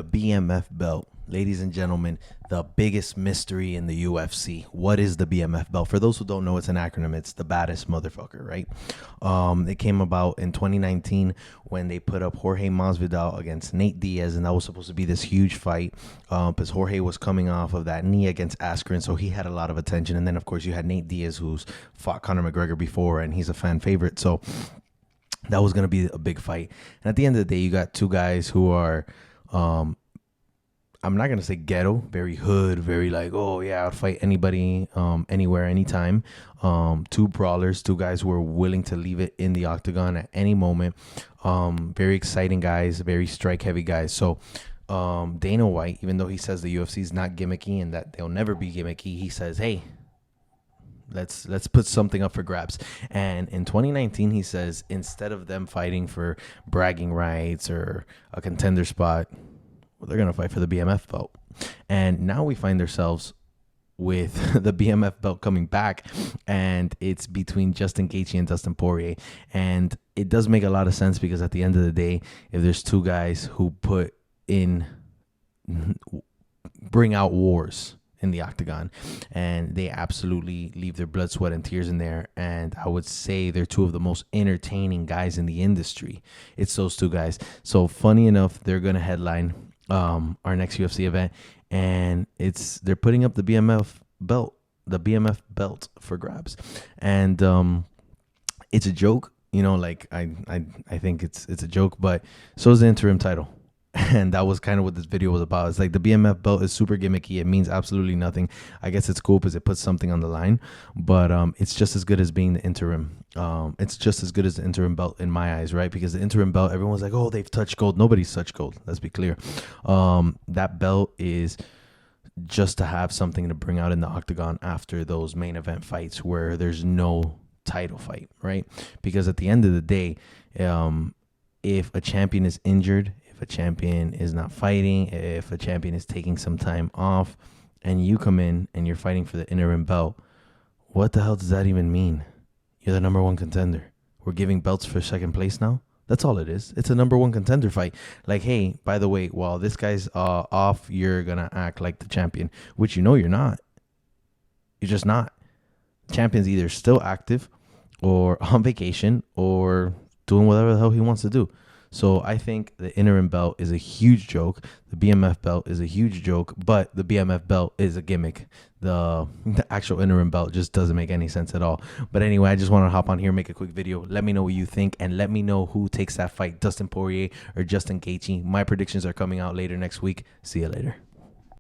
The BMF belt. Ladies and gentlemen, the biggest mystery in the UFC. What is the BMF belt? For those who don't know, it's an acronym. It's the baddest motherfucker, right? It came about in 2019 when they put up Jorge Masvidal against Nate Diaz, and that was supposed to be this huge fight because Jorge was coming off of that knee against Askren, so he had a lot of attention. And then, of course, you had Nate Diaz, who's fought Conor McGregor before, and he's a fan favorite. So that was going to be a big fight. And at the end of the day, you got two guys who are I'm not gonna say ghetto, very hood, very like, oh yeah, I'd fight anybody, anywhere, anytime. Two brawlers, two guys who are willing to leave it in the octagon at any moment. Very exciting guys, very strike heavy guys. So Dana White, even though he says the UFC is not gimmicky and that they'll never be gimmicky, he says, hey, let's put something up for grabs. And in 2019, he says instead of them fighting for bragging rights or a contender spot, well, they're going to fight for the BMF belt. And now we find ourselves with the BMF belt coming back, and it's between Justin Gaethje and Dustin Poirier. And it does make a lot of sense because at the end of the day, if there's two guys who bring out wars in the octagon, and they absolutely leave their blood, sweat, and tears in there. And I would say they're two of the most entertaining guys in the industry. It's those two guys. So funny enough, they're going to headline our next UFC event, and they're putting up the BMF belt for grabs. And it's a joke, like I think it's a joke, but so is the interim title. And that was kind of what this video was about. It's like the BMF belt is super gimmicky. It means absolutely nothing. I guess it's cool because it puts something on the line, but it's just as good as being the interim. It's just as good as the interim belt in my eyes, right? Because the interim belt, everyone's like, oh, they've touched gold. Nobody's touched gold. Let's be clear. That belt is just to have something to bring out in the octagon after those main event fights where there's no title fight, right? Because at the end of the day, if a champion is injured, if a champion is not fighting, if a champion is taking some time off, and you come in and you're fighting for the interim belt, what the hell does that even mean? You're the number one contender. We're giving belts for second place now? That's all it is. It's a number one contender fight. Like, hey, by the way, while this guy's off, you're going to act like the champion, which you're not. You're just not. The champion's either still active or on vacation or doing whatever the hell he wants to do. So I think the interim belt is a huge joke. The BMF belt is a huge joke, but the BMF belt is a gimmick. The actual interim belt just doesn't make any sense at all. But anyway, I just want to hop on here, make a quick video. Let me know what you think, and let me know who takes that fight, Dustin Poirier or Justin Gaethje. My predictions are coming out later next week. See you later.